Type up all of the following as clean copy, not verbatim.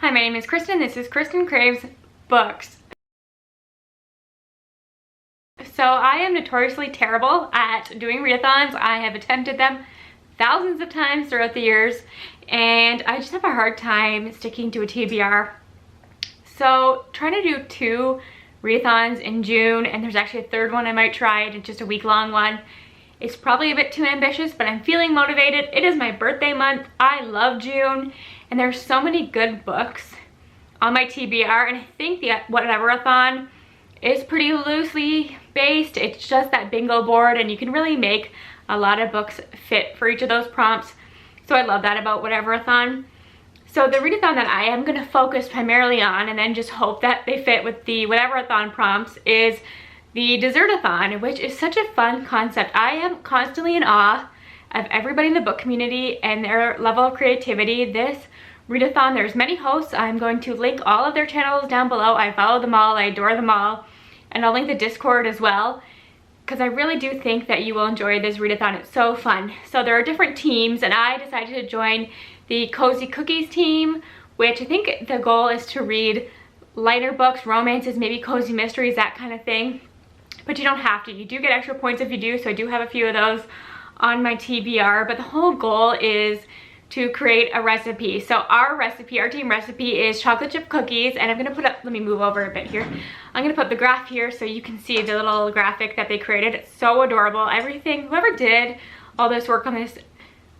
Hi, my name is Kristin. This is Kristin Kraves Books. So I am notoriously terrible at doing readathons. I have attempted them thousands of times throughout the years, and I just have a hard time sticking to a TBR. So trying to do 2 readathons in June, and there's actually a third one I might try. It's just a week-long one. It's probably a bit too ambitious, but I'm feeling motivated. It is my birthday month. I love June, and there's so many good books on my TBR, and I think the Whateverthon is pretty loosely based. It's just that bingo board, and you can really make a lot of books fit for each of those prompts. So I love that about Whateverthon. So the readathon that I am going to focus primarily on, and then just hope that they fit with the Whateverthon prompts, is the Desert-A-Thon, which is such a fun concept. I am constantly in awe of everybody in the book community and their level of creativity. This readathon, there's many hosts. I'm going to link all of their channels down below. I follow them all, I adore them all, and I'll link the Discord as well, because I really do think that you will enjoy this readathon. It's so fun. So there are different teams, and I decided to join the Cozy Cookies team, which I think the goal is to read lighter books, romances, maybe cozy mysteries, that kind of thing. But you don't have to. You do get extra points if you do, so I do have a few of those on my TBR. But the whole goal is to create a recipe. So our team recipe is chocolate chip cookies, and I'm gonna put up, let me move over a bit here. I'm gonna put the graph here so you can see the little graphic that they created. It's so adorable. Everything, whoever did all this work on this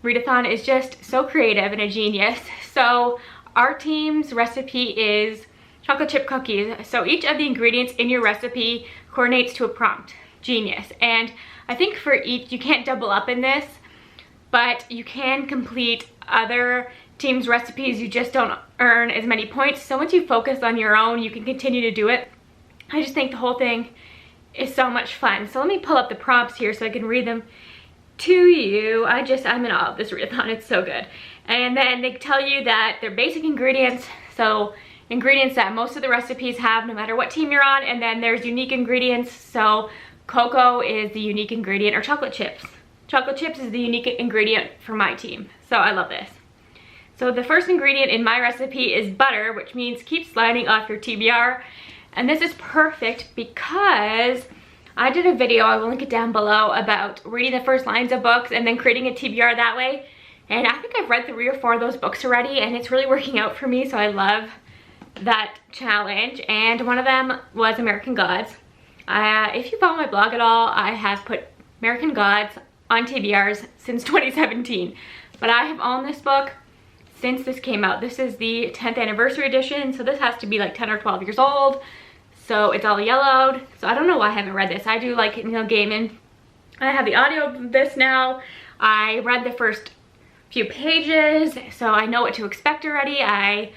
readathon is just so creative and a genius. So our team's recipe is chocolate chip cookies. So each of the ingredients in your recipe coordinates to a prompt. Genius. And I think for each, you can't double up in this, but you can complete other teams' recipes. You just don't earn as many points. So once you focus on your own, you can continue to do it. I just think the whole thing is so much fun. So let me pull up the prompts here so I can read them to you. I'm in awe of this readathon. It's so good. And then they tell you that they're basic ingredients, so ingredients that most of the recipes have no matter what team you're on, and then there's unique ingredients. So cocoa is the unique ingredient, or chocolate chips. Chocolate chips is the unique ingredient for my team. So I love this. So the first ingredient in my recipe is butter, which means keep sliding off your TBR. And this is perfect because I did a video, I will link it down below, about reading the first lines of books and then creating a TBR that way. And I think I've read 3 or 4 of those books already, and it's really working out for me, so I love that challenge. And one of them was American Gods. If you follow my blog at all, I have put American Gods on TBRs since 2017, but I have owned this book since this came out. This is the 10th anniversary edition, so this has to be like 10 or 12 years old. So it's all yellowed. So I don't know why I haven't read this. I do like, you know, gaming. I have the audio of this now. I read the first few pages, so I know what to expect already. I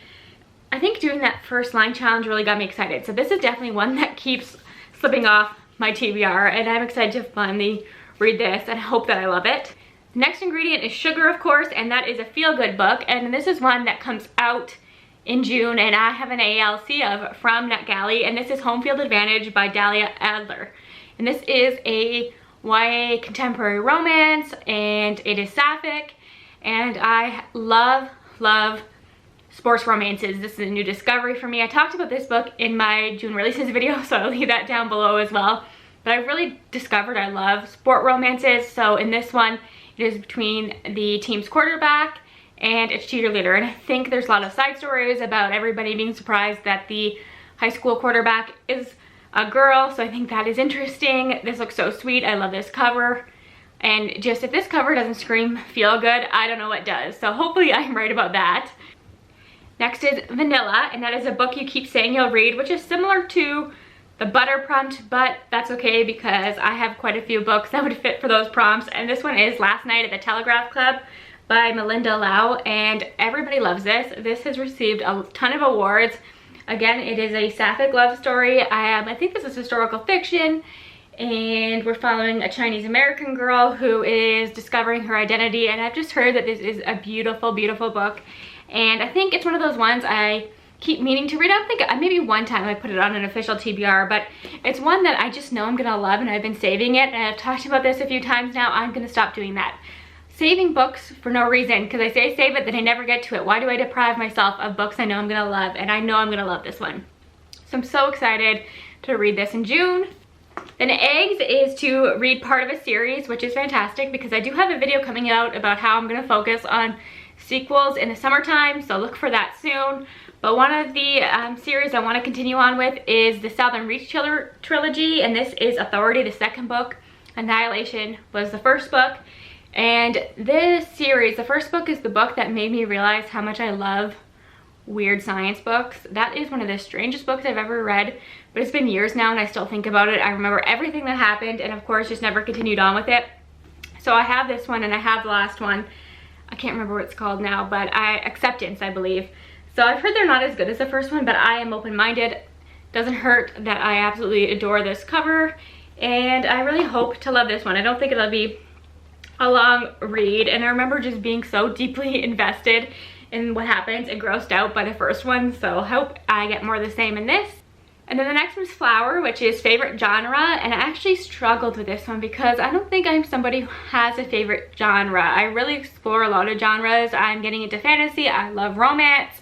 think doing that first line challenge really got me excited. So this is definitely one that keeps slipping off my TBR, and I'm excited to finally read this and hope that I love it. The next ingredient is sugar, of course, and that is a feel-good book, and this is one that comes out in June, and I have an ALC of from NetGalley, and this is Home Field Advantage by Dahlia Adler. And this is a YA contemporary romance, and it is sapphic, and I love sports romances. This is a new discovery for me. I talked about this book in my June releases video, so I'll leave that down below as well. But I've really discovered I love sport romances. So in this one, it is between the team's quarterback and its cheerleader. And I think there's a lot of side stories about everybody being surprised that the high school quarterback is a girl. So I think that is interesting. This looks so sweet. I love this cover. And just if this cover doesn't scream feel good, I don't know what does. So hopefully I'm right about that. Next is Vanilla, and that is a book you keep saying you'll read, which is similar to the butter prompt, but that's okay because I have quite a few books that would fit for those prompts. And this one is Last Night at the Telegraph Club by Melinda Lau, and everybody loves this. This has received a ton of awards. Again, it is a sapphic love story. I think this is historical fiction, and we're following a Chinese American girl who is discovering her identity, and I've just heard that this is a beautiful, beautiful book. And I think it's one of those ones I keep meaning to read. I don't think, maybe one time I put it on an official TBR, but it's one that I just know I'm gonna love, and I've been saving it, and I've talked about this a few times now. I'm gonna stop doing that. saving books for no reason, because I say save it, then I never get to it. Why do I deprive myself of books I know I'm gonna love? And I know I'm gonna love this one. So I'm so excited to read this in June. Then eggs is to read part of a series, which is fantastic because I do have a video coming out about how I'm gonna focus on sequels in the summertime, so look for that soon. But one of the series I want to continue on with is the Southern Reach trilogy, and this is Authority, the second book. Annihilation was the first book. And this series, the first book is the book that made me realize how much I love weird science books. That is one of the strangest books I've ever read, but it's been years now and I still think about it. I remember everything that happened and of course just never continued on with it. So I have this one and I have the last one. I can't remember what it's called now, but Acceptance, I believe. So I've heard they're not as good as the first one, but I am open-minded. Doesn't hurt that I absolutely adore this cover, and I really hope to love this one. I don't think it'll be a long read, and I remember just being so deeply invested in what happens and grossed out by the first one, so I hope I get more of the same in this. And then the next one's Flower, which is favorite genre, and I actually struggled with this one because I don't think I'm somebody who has a favorite genre. I really explore a lot of genres. I'm getting into fantasy, I love romance,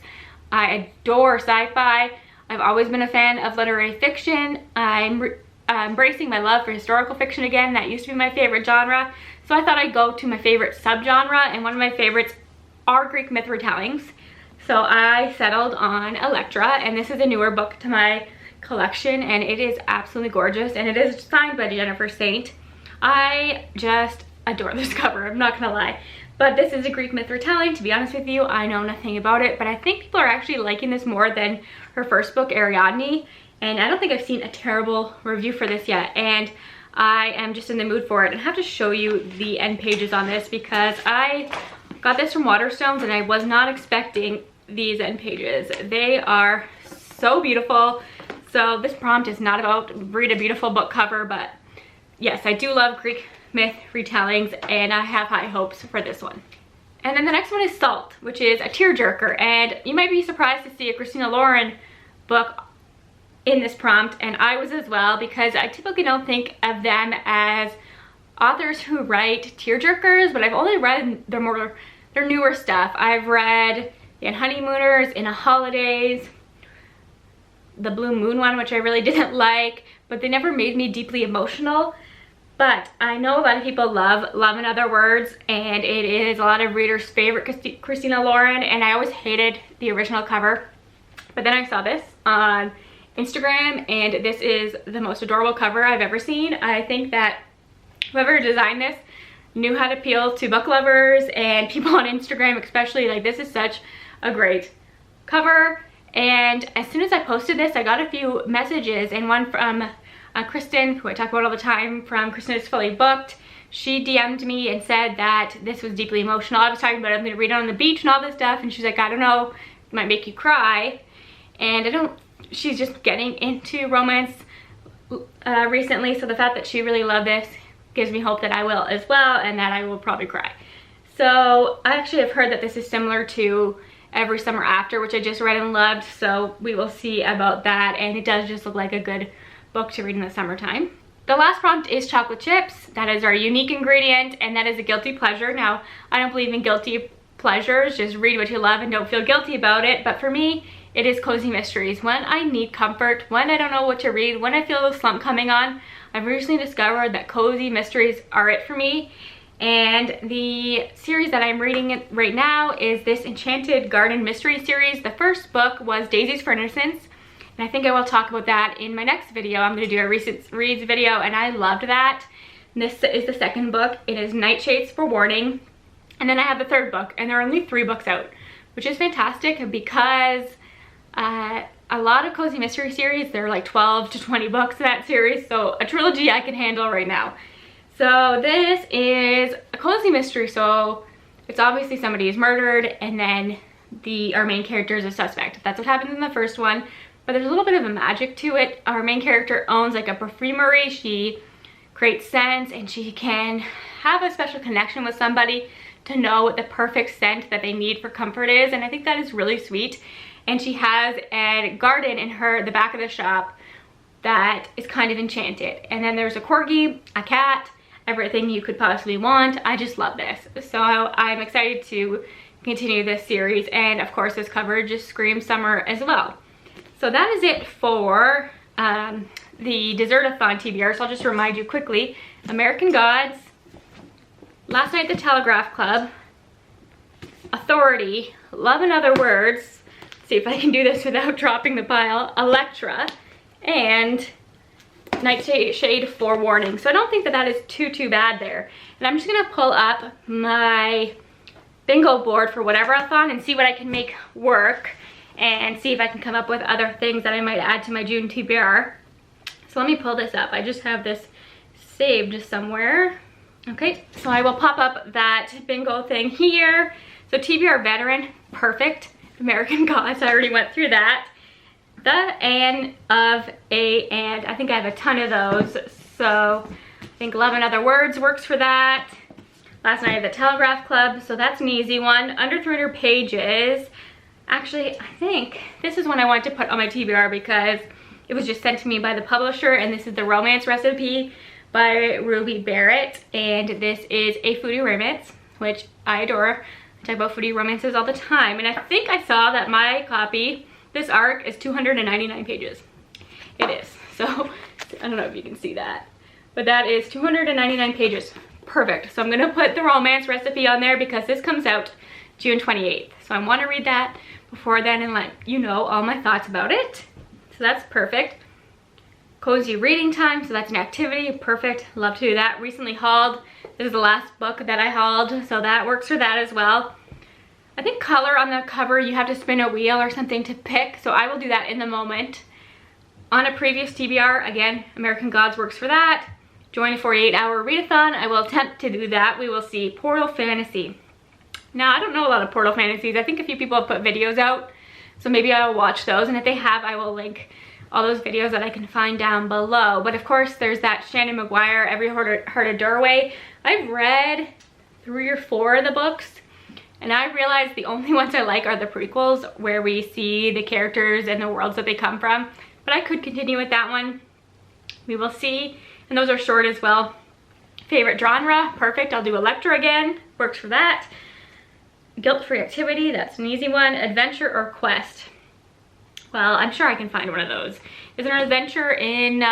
I adore sci-fi. I've always been a fan of literary fiction. I'm embracing my love for historical fiction again. That used to be my favorite genre. So I thought I'd go to my favorite subgenre, and one of my favorites are Greek myth retellings. So I settled on Elektra, and this is a newer book to my collection, and it is absolutely gorgeous, and it is signed by Jennifer Saint. I just adore this cover, I'm not gonna lie. But this is a Greek myth retelling. To be honest with you, I know nothing about it, but I think people are actually liking this more than her first book, Ariadne, and I don't think I've seen a terrible review for this yet, and I am just in the mood for it. And I have to show you the end pages on this because I got this from Waterstones and I was not expecting these end pages. They are so beautiful. So this prompt is not about read a beautiful book cover, but yes, I do love Greek myth retellings and I have high hopes for this one. And then the next one is Salt, which is a tearjerker, and you might be surprised to see a Christina Lauren book in this prompt, and I was as well, because I typically don't think of them as authors who write tearjerkers, but I've only read their newer stuff. I've read The Honeymooners, In a Holidays, the Blue Moon one, which I really didn't like, but they never made me deeply emotional. But I know a lot of people love Love in Other Words, and it is a lot of readers' favorite Christina Lauren, and I always hated the original cover. But then I saw this on Instagram, and this is the most adorable cover I've ever seen. I think that whoever designed this knew how to appeal to book lovers and people on Instagram especially. Like, this is such a great cover. And as soon as I posted this, I got a few messages, and one from Kristin, who I talk about all the time, from Kristin is Fully Booked. She DM'd me and said that this was deeply emotional. I was talking about I'm going to read it on the beach and all this stuff, and she's like, I don't know, it might make you cry. And she's just getting into romance recently, so the fact that she really loved this gives me hope that I will as well, and that I will probably cry. So I actually have heard that this is similar to Every Summer After, which I just read and loved, so we will see about that, and it does just look like a good book to read in the summertime. The last prompt is chocolate chips. That is our unique ingredient, and that is a guilty pleasure. Now, I don't believe in guilty pleasures, just read what you love and don't feel guilty about it, but for me, it is cozy mysteries. When I need comfort, when I don't know what to read, when I feel a slump coming on, I've recently discovered that cozy mysteries are it for me. And the series that I'm reading right now is this Enchanted Garden Mystery series. The first book was Daisies for Innocence, and I think I will talk about that in my next video. I'm going to do a recent reads video, and I loved that. And this is the second book. It is Nightshades for Warning. And then I have the third book, and there are only 3 books out, which is fantastic because a lot of cozy mystery series, there are like 12 to 20 books in that series, so a trilogy I can handle right now. So this is a cozy mystery, so it's obviously somebody is murdered and then our main character is a suspect. That's what happens in the first one, but there's a little bit of a magic to it. Our main character owns like a perfumery. She creates scents, and she can have a special connection with somebody to know what the perfect scent that they need for comfort is, and I think that is really sweet. And she has a garden in the back of the shop that is kind of enchanted. And then there's a corgi, a cat, everything you could possibly want. I just love this. So I'm excited to continue this series, and of course this cover just screams summer as well. So that is it for the Desert-A-Thon TBR. So I'll just remind you quickly: American Gods, Last Night at the Telegraph Club, Authority, Love in Other Words, see if I can do this without dropping the pile, Elektra, and Nightshade Forewarning. So I don't think that that is too bad there. And I'm just gonna pull up my bingo board for Whateverthon and see what I can make work, and see if I can come up with other things that I might add to my June TBR. So let me pull this up. I just have this saved somewhere. Okay, so I will pop up that bingo thing here. So TBR Veteran, perfect. American Gods, I already went through that. The An, of, a, and, I think I have a ton of those. So I think Love in Other Words works for that. Last Night at the Telegraph Club, so that's an easy one. Under 300 pages. Actually, I think this is one I want to put on my TBR because it was just sent to me by the publisher, and this is the Romance Recipe by Ruby Barrett, and this is a foodie romance, which I adore. I talk about foodie romances all the time, and I think I saw that my copy, this arc, is 299 pages. It is, so I don't know if you can see that, but that is 299 pages. Perfect. So I'm gonna put the Romance Recipe on there because this comes out June 28th. So I want to read that before then and let you know all my thoughts about it. So that's perfect. Cozy reading time, so that's an activity. Perfect. Love to do that. Recently hauled. This is the last book that I hauled, so that works for that as well. I think color on the cover, you have to spin a wheel or something to pick, so I will do that in the moment. On a previous TBR, again, American Gods works for that. Join a 48-hour readathon. I will attempt to do that. We will see. Portal Fantasy. Now, I don't know a lot of Portal Fantasies. I think a few people have put videos out, so maybe I'll watch those, and if they have, I will link all those videos that I can find down below. But of course, there's that Shannon McGuire, Every Heart a Doorway. I've read 3 or 4 of the books, and I realized the only ones I like are the prequels, where we see the characters and the worlds that they come from. But I could continue with that one. We will see. And those are short as well. Favorite genre, perfect. I'll do Elektra again, works for that. Guilt-free activity, that's an easy one. Adventure or quest? Well, I'm sure I can find one of those. Is there an adventure in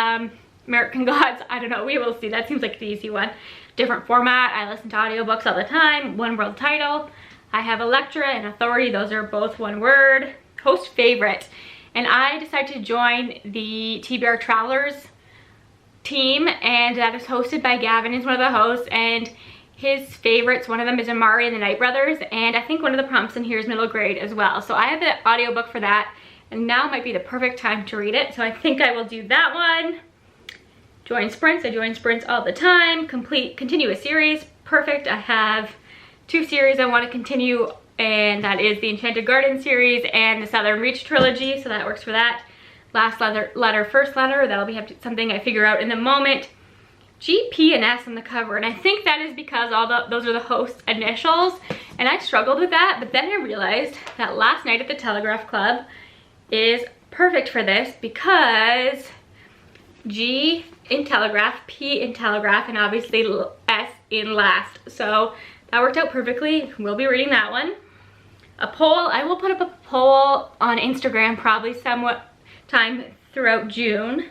American Gods? I don't know, we will see. That seems like the easy one. Different format, I listen to audiobooks all the time. One world title. I have Elektra and Authority, those are both one word. Host favorite. And I decided to join the TBR Travelers team, and that is hosted by Gavin. He's one of the hosts, and his favorites, one of them is Amari and the Night Brothers, and I think one of the prompts in here is middle grade as well. So I have the audiobook for that, and now might be the perfect time to read it. So I think I will do that one. Join sprints, I join sprints all the time. Continue a series, perfect. I have 2 series I want to continue, and that is the Enchanted Garden series and the Southern Reach trilogy, so that works for that. Last letter, first letter, that'll be something I figure out in the moment. G, P, and S on the cover, and I think that is because those are the host's initials, and I struggled with that, but then I realized that Last Night at the Telegraph Club is perfect for this because G in Telegraph, P in Telegraph, and obviously S in Last. So that worked out perfectly. We'll be reading that one. A poll, I will put up a poll on Instagram probably somewhat time throughout June.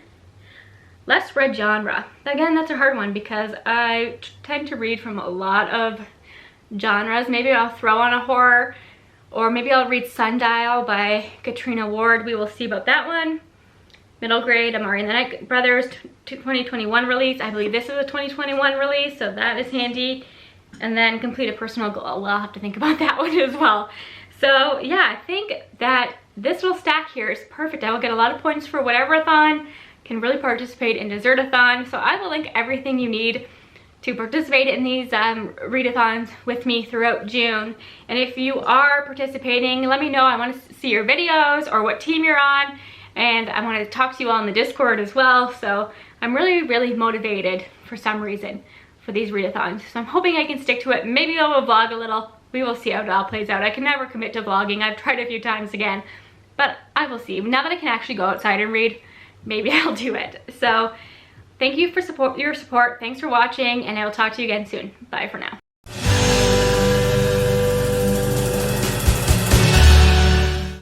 Less read genre. Again, that's a hard one because I tend to read from a lot of genres. Maybe I'll throw on a horror, or maybe I'll read Sundial by Katrina Ward. We will see about that one. Middle grade, Amari and the Night Brothers 2021 release. I believe this is a 2021 release, so that is handy. And then complete a personal goal. Well, I'll have to think about that one as well. So yeah, I think that this little stack here is perfect. I will get a lot of points for Whateverthon, can really participate in Dessertathon. So I will link everything you need to participate in these readathons with me throughout June. And if you are participating, let me know. I want to see your videos or what team you're on, and I want to talk to you all in the Discord as well. So I'm really motivated for some reason for these readathons. So I'm hoping I can stick to it. Maybe I will vlog a little. We will see how it all plays out. I can never commit to vlogging. I've tried a few times again, but I will see. Now that I can actually go outside and read, maybe I'll do it. So Thank you for your support. Thanks for watching, and I will talk to you again soon. Bye for now.